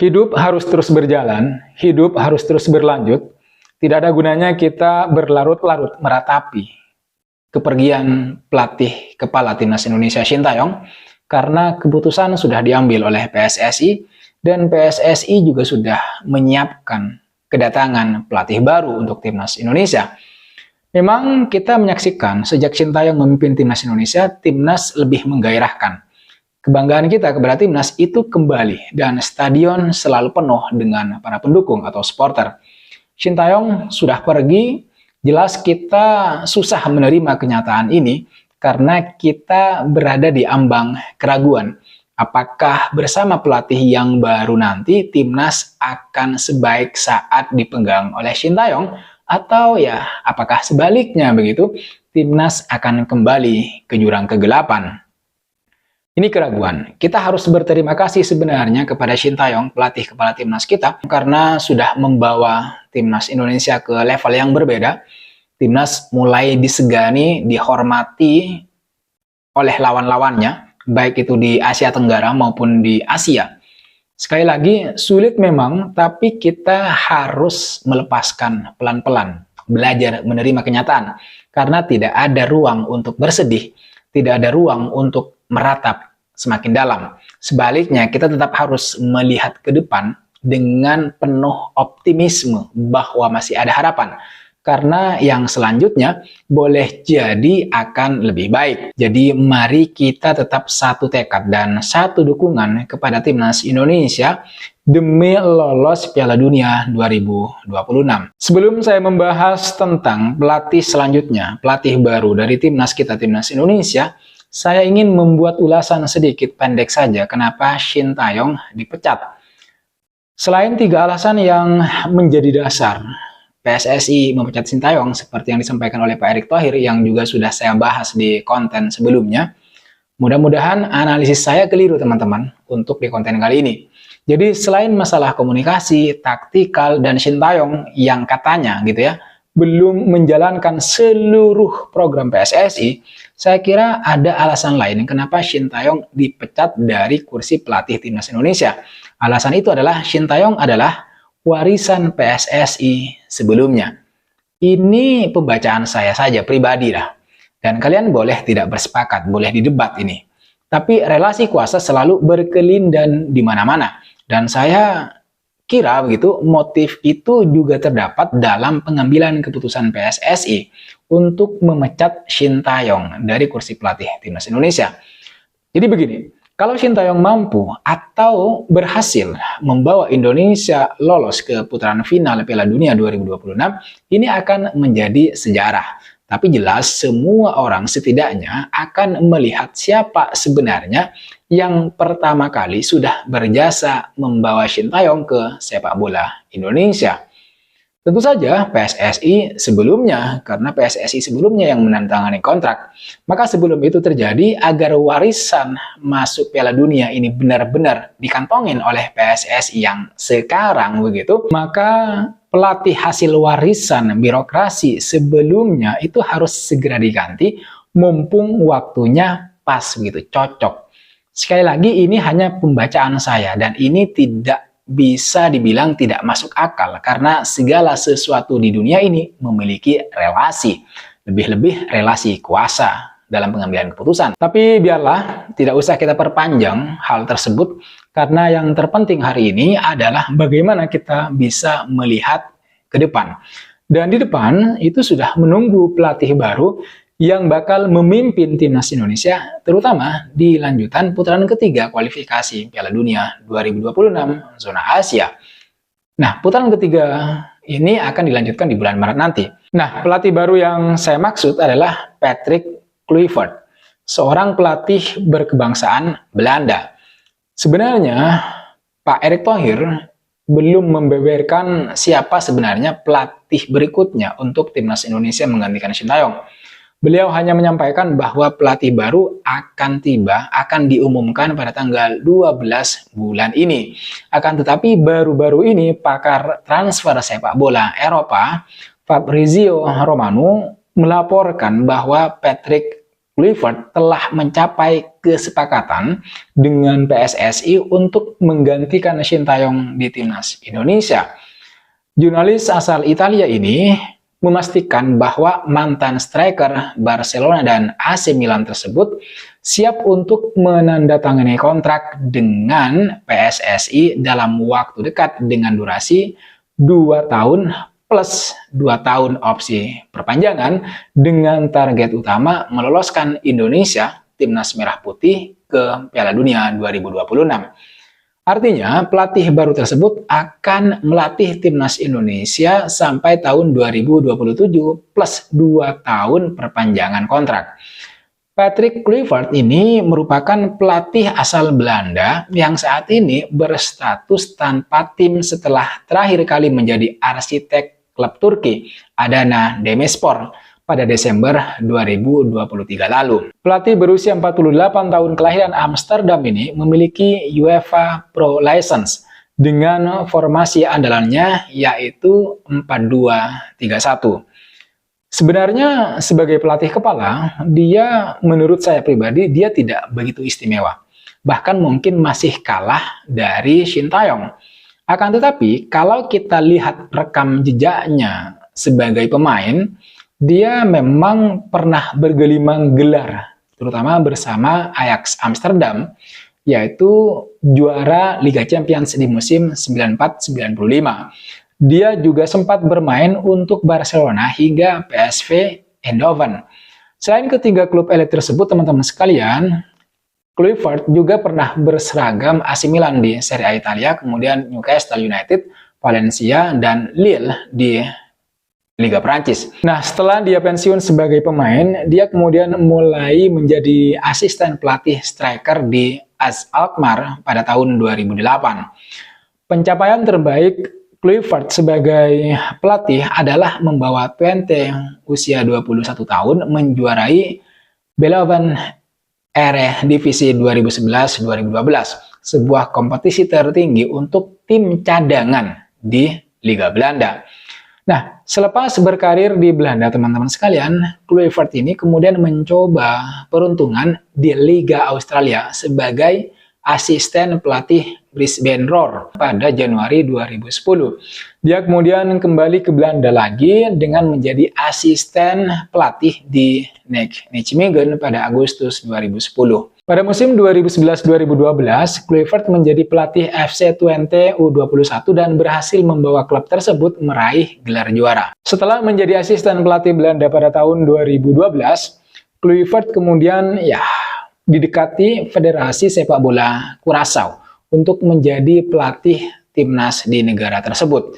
Hidup harus terus berjalan, hidup harus terus berlanjut. Tidak ada gunanya kita berlarut-larut meratapi kepergian pelatih kepala Timnas Indonesia Shin Tae-yong karena keputusan sudah diambil oleh PSSI dan PSSI juga sudah menyiapkan kedatangan pelatih baru untuk Timnas Indonesia. Memang kita menyaksikan sejak Shin Tae-yong memimpin Timnas Indonesia, Timnas lebih menggairahkan. Kebanggaan kita kepada Timnas itu kembali dan stadion selalu penuh dengan para pendukung atau supporter. Shin Tae-yong sudah pergi, jelas kita susah menerima kenyataan ini karena kita berada di ambang keraguan. Apakah bersama pelatih yang baru nanti Timnas akan sebaik saat dipegang oleh Shin Tae-yong atau ya apakah sebaliknya begitu, Timnas akan kembali ke jurang kegelapan. Ini keraguan. Kita harus berterima kasih sebenarnya kepada Shin Tae-yong, pelatih kepala Timnas kita, karena sudah membawa Timnas Indonesia ke level yang berbeda. Timnas mulai disegani, dihormati oleh lawan-lawannya, baik itu di Asia Tenggara maupun di Asia. Sekali lagi, sulit memang, tapi kita harus melepaskan pelan-pelan, belajar menerima kenyataan, karena tidak ada ruang untuk bersedih, tidak ada ruang untuk meratap semakin dalam. Sebaliknya, kita tetap harus melihat ke depan dengan penuh optimisme bahwa masih ada harapan. Karena yang selanjutnya boleh jadi akan lebih baik. Jadi mari kita tetap satu tekad dan satu dukungan kepada Timnas Indonesia demi lolos Piala Dunia 2026. Sebelum saya membahas tentang pelatih selanjutnya, pelatih baru dari Timnas kita, Timnas Indonesia, saya ingin membuat ulasan sedikit pendek saja kenapa Shin Tae-yong dipecat. Selain 3 alasan yang menjadi dasar PSSI memecat Shin Tae-yong seperti yang disampaikan oleh Pak Erick Thohir yang juga sudah saya bahas di konten sebelumnya, mudah-mudahan analisis saya keliru teman-teman untuk di konten kali ini. Jadi selain masalah komunikasi, taktikal, dan Shin Tae-yong yang katanya gitu ya, belum menjalankan seluruh program PSSI, saya kira ada alasan lain kenapa Shin Tae-yong dipecat dari kursi pelatih Timnas Indonesia. Alasan itu adalah Shin Tae-yong adalah warisan PSSI sebelumnya. Ini pembacaan saya saja pribadi lah. Dan kalian boleh tidak bersepakat, boleh didebat ini. Tapi relasi kuasa selalu berkelindan di mana-mana. Dan saya kira begitu motif itu juga terdapat dalam pengambilan keputusan PSSI untuk memecat Shin Tae-yong dari kursi pelatih Timnas Indonesia. Jadi begini, kalau Shin Tae-yong mampu atau berhasil membawa Indonesia lolos ke putaran final Piala Dunia 2026, ini akan menjadi sejarah. Tapi jelas semua orang setidaknya akan melihat siapa sebenarnya yang pertama kali sudah berjasa membawa Shin Tae-yong ke sepak bola Indonesia. Tentu saja PSSI sebelumnya, karena PSSI sebelumnya yang menandatangani kontrak. Maka sebelum itu terjadi, agar warisan masuk Piala Dunia ini benar-benar dikantongin oleh PSSI yang sekarang begitu, maka pelatih hasil warisan birokrasi sebelumnya itu harus segera diganti, mumpung waktunya pas begitu, cocok. Sekali lagi ini hanya pembacaan saya dan ini tidak bisa dibilang tidak masuk akal karena segala sesuatu di dunia ini memiliki relasi, lebih-lebih relasi kuasa dalam pengambilan keputusan. Tapi biarlah, tidak usah kita perpanjang hal tersebut karena yang terpenting hari ini adalah bagaimana kita bisa melihat ke depan. Dan di depan itu sudah menunggu pelatih baru yang bakal memimpin Timnas Indonesia, terutama di lanjutan putaran ketiga kualifikasi Piala Dunia 2026 zona Asia. Nah, putaran ketiga ini akan dilanjutkan di bulan Maret nanti. Nah, pelatih baru yang saya maksud adalah Patrick Kluivert, seorang pelatih berkebangsaan Belanda. Sebenarnya, Pak Erick Thohir belum membeberkan siapa sebenarnya pelatih berikutnya untuk Timnas Indonesia menggantikan Shin Tae-yong. Beliau hanya menyampaikan bahwa pelatih baru akan diumumkan pada tanggal 12 bulan ini. Akan tetapi baru-baru ini pakar transfer sepak bola Eropa, Fabrizio Romano, melaporkan bahwa Patrick Kluivert telah mencapai kesepakatan dengan PSSI untuk menggantikan Sintayong di timnas Indonesia. Jurnalis asal Italia ini memastikan bahwa mantan striker Barcelona dan AC Milan tersebut siap untuk menandatangani kontrak dengan PSSI dalam waktu dekat dengan durasi 2 tahun plus 2 tahun opsi perpanjangan dengan target utama meloloskan Indonesia timnas merah putih ke Piala Dunia 2026. Artinya, pelatih baru tersebut akan melatih timnas Indonesia sampai tahun 2027 plus 2 tahun perpanjangan kontrak. Patrick Kluivert ini merupakan pelatih asal Belanda yang saat ini berstatus tanpa tim setelah terakhir kali menjadi arsitek klub Turki, Adana Demirspor, pada Desember 2023 lalu. Pelatih berusia 48 tahun kelahiran Amsterdam ini memiliki UEFA Pro License dengan formasi andalannya yaitu 4-2-3-1. Sebenarnya sebagai pelatih kepala, dia menurut saya pribadi dia tidak begitu istimewa. Bahkan mungkin masih kalah dari Sintayong. Akan tetapi kalau kita lihat rekam jejaknya sebagai pemain, dia memang pernah bergelimang gelar, terutama bersama Ajax Amsterdam, yaitu juara Liga Champions di musim 94-95. Dia juga sempat bermain untuk Barcelona hingga PSV Eindhoven. Selain ketiga klub elit tersebut, teman-teman sekalian, Kluivert juga pernah berseragam AC Milan di Serie A Italia, kemudian Newcastle United, Valencia, dan Lille di Liga Prancis. Nah, setelah dia pensiun sebagai pemain, dia kemudian mulai menjadi asisten pelatih striker di AZ Alkmaar pada tahun 2008. Pencapaian terbaik Kluivert sebagai pelatih adalah membawa Twente usia 21 tahun menjuarai Belleven Eredivisie 2011-2012, sebuah kompetisi tertinggi untuk tim cadangan di Liga Belanda. Nah, selepas berkarir di Belanda, teman-teman sekalian, Kluivert ini kemudian mencoba peruntungan di Liga Australia sebagai asisten pelatih Brisbane Roar pada Januari 2010. Dia kemudian kembali ke Belanda lagi dengan menjadi asisten pelatih di Nijmegen pada Agustus 2010. Pada musim 2011-2012, Kluivert menjadi pelatih FC Twente U21 dan berhasil membawa klub tersebut meraih gelar juara. Setelah menjadi asisten pelatih Belanda pada tahun 2012, Kluivert kemudian didekati Federasi Sepak Bola Curaçao untuk menjadi pelatih timnas di negara tersebut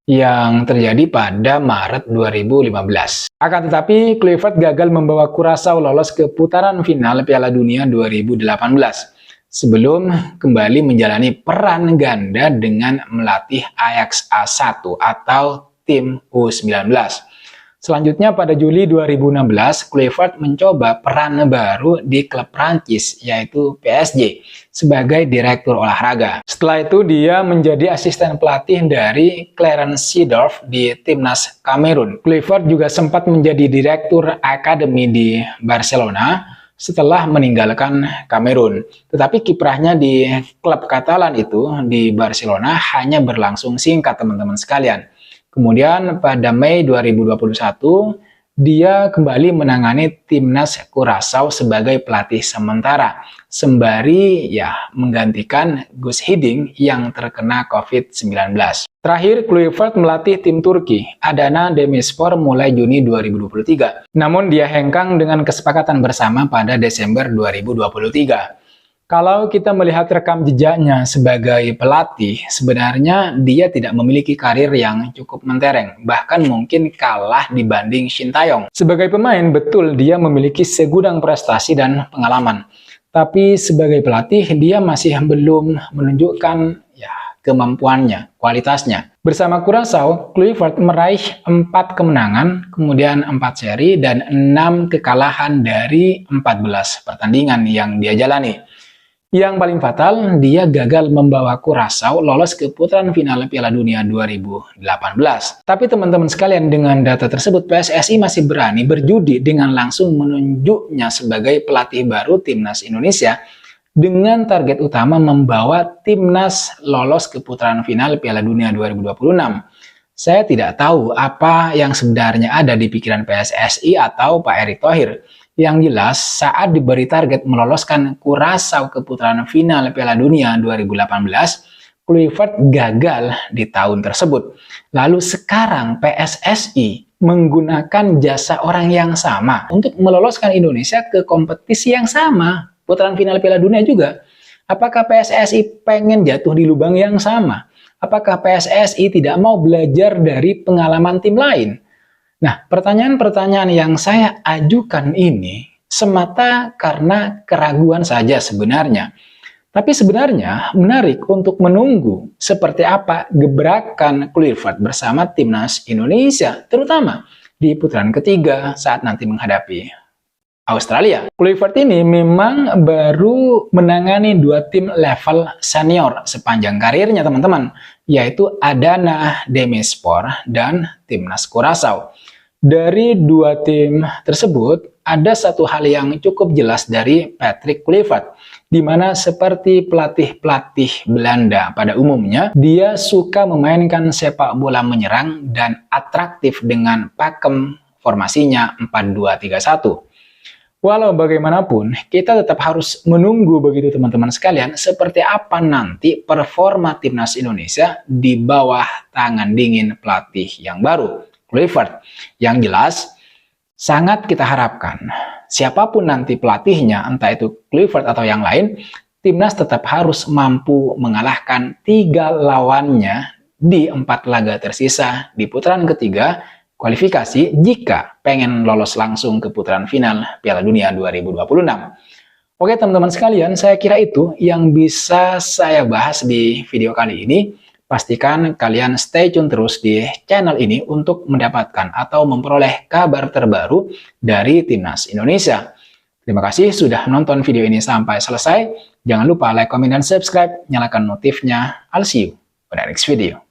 yang terjadi pada Maret 2015. Akan tetapi, Kluivert gagal membawa Curaçao lolos ke putaran final Piala Dunia 2018 sebelum kembali menjalani peran ganda dengan melatih Ajax A1 atau tim U19. Selanjutnya pada Juli 2016, Kluivert mencoba peran baru di klub Prancis yaitu PSG sebagai direktur olahraga. Setelah itu dia menjadi asisten pelatih dari Clarence Seedorf di timnas Kamerun. Kluivert juga sempat menjadi direktur akademi di Barcelona setelah meninggalkan Kamerun. Tetapi kiprahnya di klub Katalan itu di Barcelona hanya berlangsung singkat, teman-teman sekalian. Kemudian pada Mei 2021, dia kembali menangani timnas Curaçao sebagai pelatih sementara, sembari menggantikan Guus Hiddink yang terkena COVID-19. Terakhir, Kluivert melatih tim Turki, Adana Demirspor mulai Juni 2023. Namun dia hengkang dengan kesepakatan bersama pada Desember 2023. Kalau kita melihat rekam jejaknya sebagai pelatih, sebenarnya dia tidak memiliki karir yang cukup mentereng, bahkan mungkin kalah dibanding Sintayong. Sebagai pemain, betul dia memiliki segudang prestasi dan pengalaman. Tapi sebagai pelatih, dia masih belum menunjukkan kemampuannya, kualitasnya. Bersama Curaçao, Kluivert meraih 4 kemenangan, kemudian 4 seri, dan 6 kekalahan dari 14 pertandingan yang dia jalani. Yang paling fatal, dia gagal membawa Curaçao lolos ke putaran final Piala Dunia 2018. Tapi teman-teman sekalian, dengan data tersebut PSSI masih berani berjudi dengan langsung menunjuknya sebagai pelatih baru Timnas Indonesia dengan target utama membawa Timnas lolos ke putaran final Piala Dunia 2026. Saya tidak tahu apa yang sebenarnya ada di pikiran PSSI atau Pak Erick Thohir. Yang jelas, saat diberi target meloloskan Curaçao ke putaran final Piala Dunia 2018, Kluivert gagal di tahun tersebut. Lalu sekarang PSSI menggunakan jasa orang yang sama untuk meloloskan Indonesia ke kompetisi yang sama, putaran final Piala Dunia juga. Apakah PSSI pengen jatuh di lubang yang sama? Apakah PSSI tidak mau belajar dari pengalaman tim lain? Nah, pertanyaan-pertanyaan yang saya ajukan ini semata karena keraguan saja sebenarnya. Tapi sebenarnya menarik untuk menunggu seperti apa gebrakan Kluivert bersama Timnas Indonesia, terutama di putaran ketiga saat nanti menghadapi Australia. Kluivert ini memang baru menangani 2 tim level senior sepanjang karirnya, teman-teman, yaitu Adana Demirspor dan Timnas Curaçao. Dari 2 tim tersebut, ada satu hal yang cukup jelas dari Patrick Kluivert, di mana seperti pelatih-pelatih Belanda pada umumnya, dia suka memainkan sepak bola menyerang dan atraktif dengan pakem formasinya 4-2-3-1. Walau bagaimanapun, kita tetap harus menunggu begitu teman-teman sekalian, seperti apa nanti performa Timnas Indonesia di bawah tangan dingin pelatih yang baru, Kluivert. Yang jelas, sangat kita harapkan, siapapun nanti pelatihnya, entah itu Kluivert atau yang lain, Timnas tetap harus mampu mengalahkan 3 lawannya di 4 laga tersisa di putaran ketiga kualifikasi jika pengen lolos langsung ke putaran final Piala Dunia 2026. Oke teman-teman sekalian, saya kira itu yang bisa saya bahas di video kali ini. Pastikan kalian stay tune terus di channel ini untuk mendapatkan atau memperoleh kabar terbaru dari Timnas Indonesia. Terima kasih sudah menonton video ini sampai selesai. Jangan lupa like, comment, dan subscribe. Nyalakan notifnya. I'll see you pada next video.